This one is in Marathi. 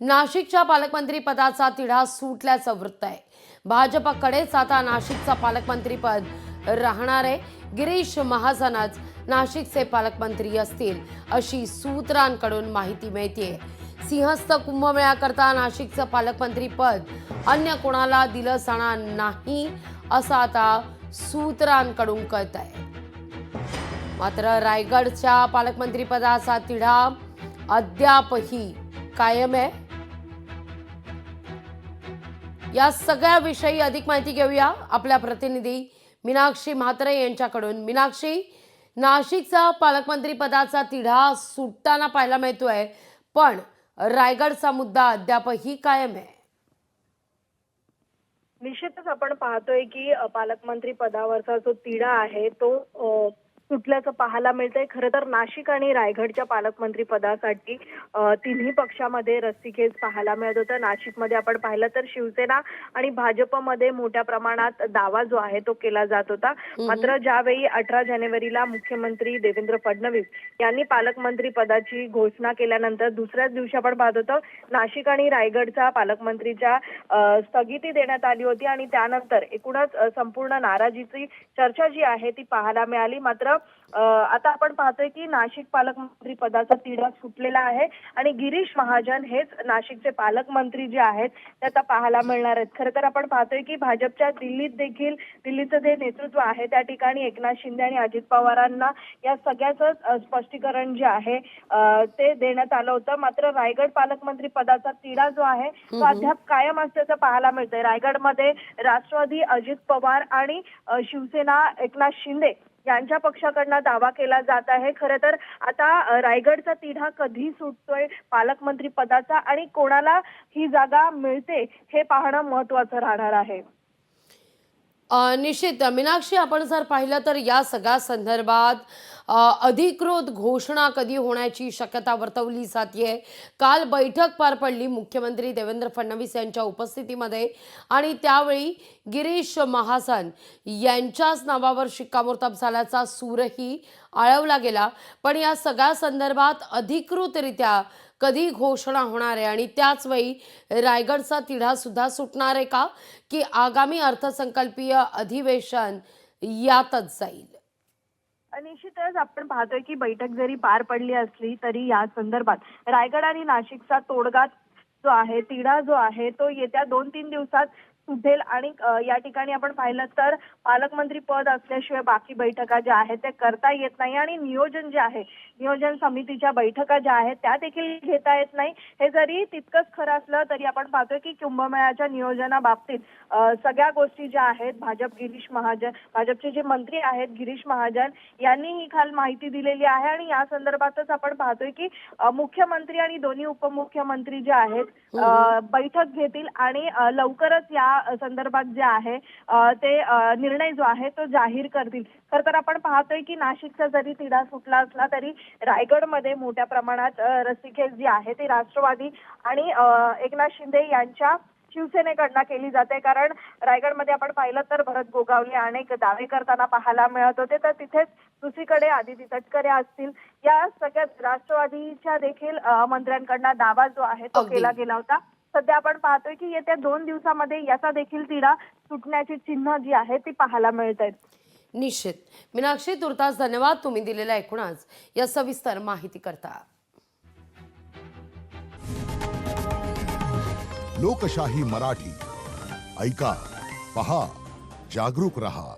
नाशिकच्या पालकमंत्री पदाचा तिढा सुटल्याचं वृत्त आहे। भाजपकडेच आता नाशिकचा पालकमंत्रीपद राहणार आहे। गिरीश महाजनच नाशिकचे पालकमंत्री असतील अशी सूत्रांकडून माहिती मिळते। सिंहस्थ कुंभमेळ्याकरता नाशिकचं पालकमंत्रीपद अन्य कोणाला दिलं जाणार नाही असं आता सूत्रांकडून कळतंय। मात्र रायगडच्या पालकमंत्रीपदाचा तिढा अद्यापही कायम आहे। या सगळ्या विषयी अधिक माहिती घेऊया आपल्या प्रतिनिधी मीनाक्षी म्हात्रे यांच्याकडून। मीनाक्षी, नाशिकचा पालकमंत्री पदाचा तिढा सुटताना पाहायला मिळतोय, पण रायगडचा मुद्दा अद्यापही कायम आहे। निश्चितच आपण पाहतोय की पालकमंत्री पदावरचा जो तिढा आहे तो सुटल्याचं पाहायला मिळतंय। खरं तर नाशिक आणि रायगडच्या पालकमंत्री पदासाठी तिन्ही पक्षामध्ये रस्सीखेच पाहायला मिळत होतं। नाशिकमध्ये आपण पाहिलं तर शिवसेना आणि भाजपमध्ये मोठ्या प्रमाणात दावा जो आहे तो केला जात होता। मात्र ज्यावेळी 18 जानेवारीला मुख्यमंत्री देवेंद्र फडणवीस यांनी पालकमंत्री पदाची घोषणा केल्यानंतर दुसऱ्याच दिवशी आपण पाहत होतो नाशिक आणि रायगडच्या पालकमंत्रीच्या स्थगिती देण्यात आली होती आणि त्यानंतर एकूणच संपूर्ण नाराजीची चर्चा जी आहे ती पाहायला मिळाली। मात्र आता आपण पाहतोय की नाशिक पालकमंत्री पदाचा तिढा सुटलेला आहे आणि गिरीश महाजन हेच नाशिकचे पालकमंत्री जे आहेत त्याचा पाहायला मिळणार आहेत। खरं तर आपण पाहतोय की भाजपच्या दिल्लीत देखील दिल्लीचं जे नेतृत्व आहे त्या ठिकाणी एकनाथ शिंदे आणि अजित पवारांना या सगळ्याचं स्पष्टीकरण जे आहे ते देण्यात आलं होतं। मात्र रायगड पालकमंत्री पदाचा तिढा जो आहे तो अद्याप कायम असल्याचं पाहायला मिळतंय। रायगडमध्ये राष्ट्रवादी अजित पवार आणि शिवसेना एकनाथ शिंदे यांच्या पक्षाकडनं दावा केला जात आहे। खरं तर आता रायगडचा तिढा कधी सुटतोय पालकमंत्री पदाचा आणि कोणाला ही जागा मिळते हे पाहणं महत्त्वाचं राहणार आहे। निश्चित मीनाक्षी, आपण जर पाहिलं तर या सगळ्या संदर्भात अधिकृत घोषणा कधी होण्याची शक्यता वर्तवली जाते। काल बैठक पार पडली मुख्यमंत्री देवेंद्र फडणवीस यांच्या उपस्थितीमध्ये आणि त्यावेळी गिरीश महाजन यांच्याच नावावर शिक्कामोर्तब झाल्याचा सूरही आळवला गेला। पण या सगळ्या संदर्भात अधिकृतरित्या कधी घोषणा होणार आहे आणि त्याच वेळी रायगडचा तिढा सुद्धा सुटणार आहे का, की आगामी अर्थसंकल्पीय अधिवेशन यातच जाईल? निश्चितच आपण पाहतोय की बैठक जरी पार पडली असली तरी या संदर्भात रायगड आणि नाशिकचा तोडगा जो आहे तिढा जो आहे तो येत्या 2-3 दिवसात सुटेल आणि या ठिकाणी आपण पाहिलं तर पालकमंत्री पद असल्याशिवाय बाकी बैठका ज्या आहेत ते करता येत नाही आणि नियोजन जे आहे नियोजन समितीच्या बैठका ज्या आहेत त्या देखील घेता येत नाही। हे जरी तितकंच खरं असलं तरी आपण पाहतोय की कुंभमेळ्याच्या नियोजनाबाबतीत सगळ्या गोष्टी ज्या आहेत भाजपचे जे मंत्री आहेत गिरीश महाजन यांनी ही काल माहिती दिलेली आहे आणि या संदर्भातच आपण पाहतोय की मुख्यमंत्री आणि दोन्ही उपमुख्यमंत्री जे आहेत बैठक घेतील आणि लवकरच या संदर्भात जे आहे ते निर्णय जो आहे तो जाहीर करतील। खरं तर आपण पाहतोय की नाशिकचा जरी तिढा सुटला असला तरी रायगडमध्ये मोठ्या प्रमाणात रस्सीखेच जी आहे ती राष्ट्रवादी आणि एकनाथ शिंदे यांच्या शिवसेनेकडनं केली जाते। कारण रायगडमध्ये आपण पाहिलं तर भरत गोगावले अनेक दावे करताना पाहायला मिळत होते, तर तिथेच दुसरीकडे आदिती तटकरे असतील या सगळ्या राष्ट्रवादीच्या देखील मंत्र्यांकडनं दावा जो आहे तो केला गेला होता। सध्या आपण पाहतोय की येत्या 2 दिवसामध्ये याचा देखील तिढा सुटण्याची चिन्ह जी आहे ती पाहायला मिळत आहेत। निश्चित मीनाक्षी, तुर्तास धन्यवाद तुम्ही दिलेल्या एकूणच या सविस्तर माहिती करता। लोकशाही मराठी ऐका, पहा, जागरूक रहा।